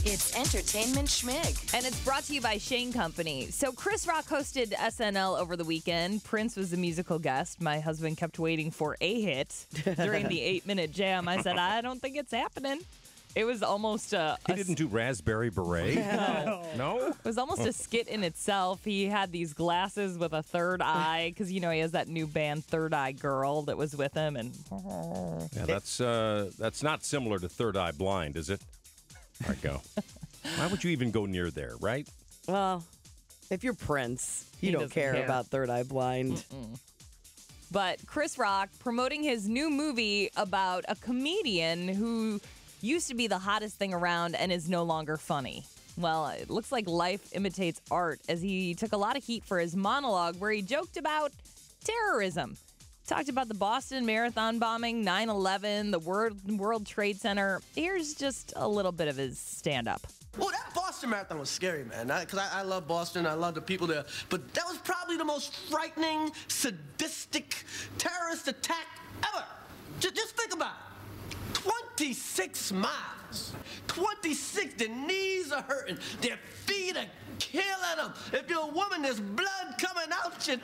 It's Entertainment Schmig. And it's brought to you by Shane Company. So Chris Rock hosted SNL over the weekend. Prince was the musical guest. My husband kept waiting for a hit during the 8-minute jam. I said, I don't think it's happening. It was almost He didn't do Raspberry Beret? No? It was almost a skit in itself. He had these glasses with a third eye because, you know, he has that new band Third Eye Girl that was with him. And Yeah, that's not similar to Third Eye Blind, is it? All right, go. Why would you even go near there, right? Well, if you're Prince, you He don't doesn't care care. about Third Eye Blind. But Chris Rock promoting his new movie about a comedian who used to be the hottest thing around and is no longer funny. Well, it looks like life imitates art as he took a lot of heat for his monologue where he joked about terrorism. Talked about the Boston Marathon bombing, 9/11, the World Trade Center. Here's just a little bit of his stand-up. Well, that Boston Marathon was scary, man, because I love Boston. I love the people there. But that was probably the most frightening, sadistic, terrorist attack ever. Just think about it. 26 miles. 26. Their knees are hurting. Their feet are killing them. If you're a woman, there's blood coming out your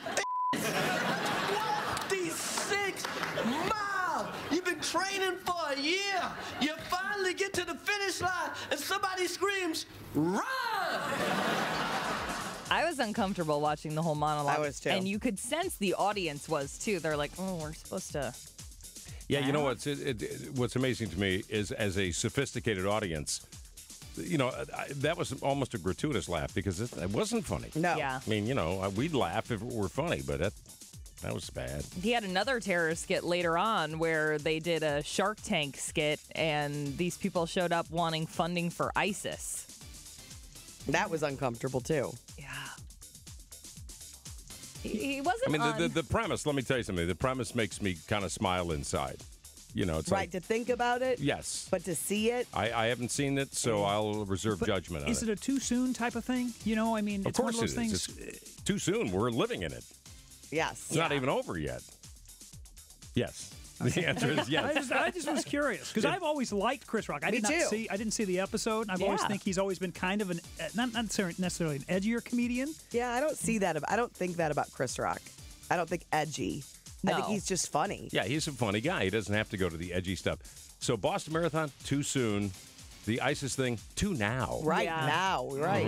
26 miles. You've been training for a year. You finally get to the finish line and somebody screams, "Run!" I was uncomfortable watching the whole monologue. I was too. And you could sense the audience was too. They're like, oh, we're supposed to... Yeah, you know what's amazing to me is as a sophisticated audience, you know, that was almost a gratuitous laugh because it wasn't funny. No. Yeah. I mean, you know, we'd laugh if it were funny, but that was bad. He had another terrorist skit later on where they did a Shark Tank skit and these people showed up wanting funding for ISIS. That was uncomfortable, too. Yeah. He wasn't I mean, on... the premise, let me tell you something. The premise makes me kind of smile inside. You know, it's Right, like, to think about it? yes. But to see it? I haven't seen it, so I'll reserve judgment on Is it. it a too soon type of thing? You know, I mean, Of it's one course of those it is. things. It's too soon. We're living in it. Yes. It's not even over yet. Yes. The answer is yes. I just was curious because I've always liked Chris Rock. I Me too. didn't see the episode. I've always Yeah. think he's always been kind of an not necessarily an edgier comedian. Yeah, I don't see that. I don't think that about Chris Rock. I don't think edgy. I think No. he's just funny. Yeah, he's a funny guy. He doesn't have to go to the edgy stuff. So Boston Marathon, too soon. The ISIS thing, too now. Right Yeah. now, right.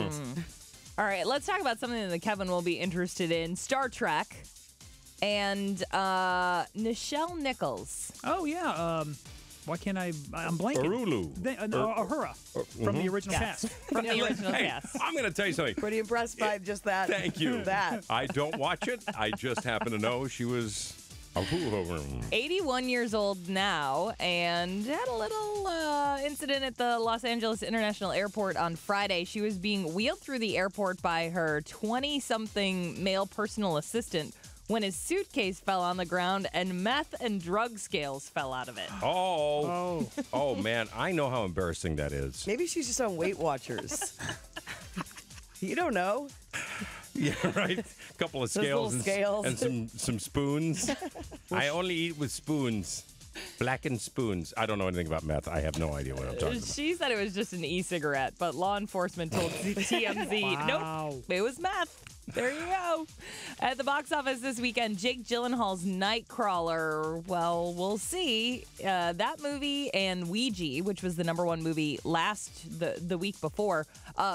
All right, let's talk about something that Kevin will be interested in. Star Trek and Nichelle Nichols. Oh yeah. Why can't I'm blanking. Arulu. Uhura from the original cast. From the original Hey, cast. I'm going to tell you something. Pretty impressed by just that. Thank you. That. I don't watch it. I just happen to know she was... 81 years old now and had a little incident at the Los Angeles International Airport on Friday. She was being wheeled through the airport by her 20-something male personal assistant when his suitcase fell on the ground and meth and drug scales fell out of it. Oh, man. I know how embarrassing that is. Maybe she's just on Weight Watchers. You don't know. Yeah, right. A couple of scales, little scales. and some spoons. I only eat with spoons. Blackened spoons. I don't know anything about meth. I have no idea what I'm talking about. She said it was just an e-cigarette, but law enforcement told TMZ, Wow. nope, it was meth. There you go. At the box office this weekend, Jake Gyllenhaal's Nightcrawler. Well, we'll see. That movie and Ouija, which was the #1 movie the week before,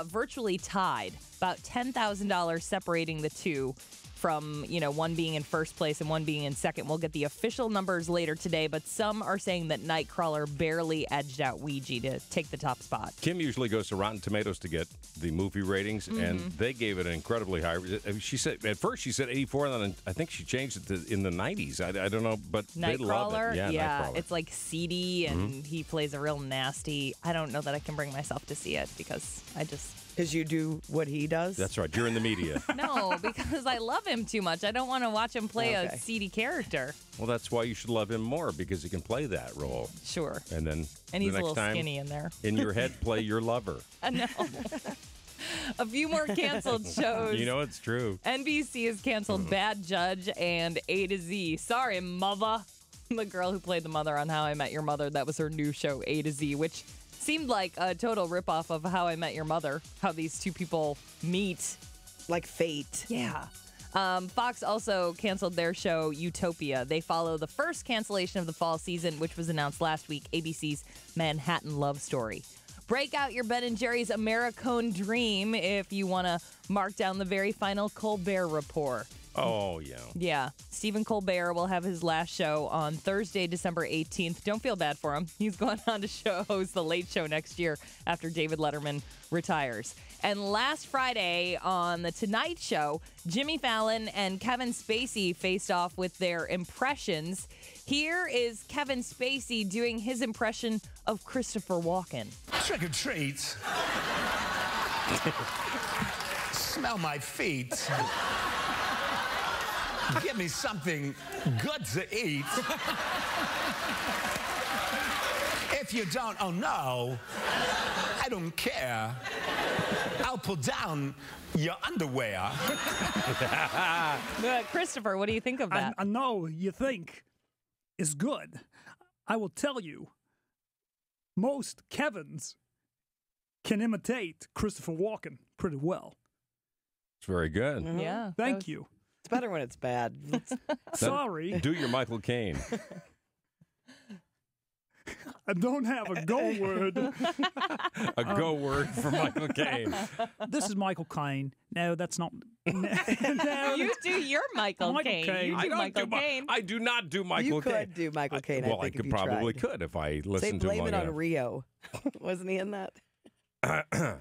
virtually tied. About $10,000 separating the two from, one being in first place and one being in second. We'll get the official numbers later today, but some are saying that Nightcrawler barely edged out Ouija to take the top spot. Kim usually goes to Rotten Tomatoes to get the movie ratings, and they gave it an incredibly high. She said at first she said 84, and then I think she changed it to in the 90s. I don't know, but they love Nightcrawler, it. Yeah, Nightcrawler. it's like seedy, and he plays a real nasty. I don't know that I can bring myself to see it because I just Because you do what he does? That's right. You're in the media. no, because I love him too much. I don't want to watch him play a Okay. seedy character. Well, that's why you should love him more, because he can play that role. Sure, And then and he's the a next little time, skinny in there. in your head, play your lover. I know. A few more canceled shows. You know it's true. NBC has canceled Bad Judge and A to Z. Sorry, mother. The girl who played the mother on How I Met Your Mother, that was her new show, A to Z, which Seemed like a total ripoff of How I Met Your Mother, how these two people meet. Like fate. Yeah. Fox also canceled their show Utopia. They follow the first cancellation of the fall season, which was announced last week, ABC's Manhattan Love Story. Break out your Ben & Jerry's Americone Dream if you want to mark down the very final Colbert Report. Oh, yeah. Yeah. Stephen Colbert will have his last show on Thursday, December 18th. Don't feel bad for him. He's going on to host The Late Show next year after David Letterman retires. And last Friday on The Tonight Show, Jimmy Fallon and Kevin Spacey faced off with their impressions. Here is Kevin Spacey doing his impression of Christopher Walken. Trick or treat. Smell my feet. Give me something good to eat. If you don't, oh no, I don't care. I'll pull down your underwear. Christopher, what do you think of that? I know you think it's good. I will tell you, most Kevins can imitate Christopher Walken pretty well. It's very good. Yeah. Thank you. It's better when it's bad. Sorry, Do your Michael Caine. I don't have a go word. A go word for Michael Caine. This is Michael Caine. No, that's not. No, You do your Michael Michael Caine. Caine. You I do don't Michael do my- Caine. I do not do Michael You Caine. could do Michael Caine, Well, I think, could if you probably tried. could if I They listened to him blame long it on enough. Rio. Wasn't he in that?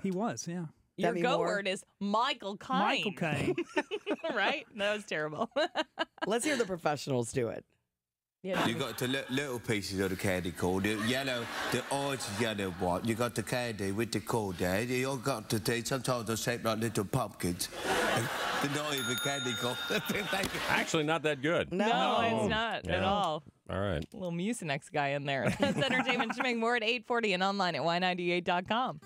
He was, yeah. Your Demi go Moore. word is Michael Caine. Michael Caine. Right? That was terrible. Let's hear the professionals do it. Yeah. You got the little pieces of the candy corn, the yellow, the orange yellow one. You got the candy with the corn there. You all got the things. Sometimes they're shaped like little pumpkins. They're not even candy corn. Actually, not that good. No, it's not at Yeah. all. All right. Little Mucinex guy in there. That's Entertainment Schmig. More at 8:40 and online at y98.com.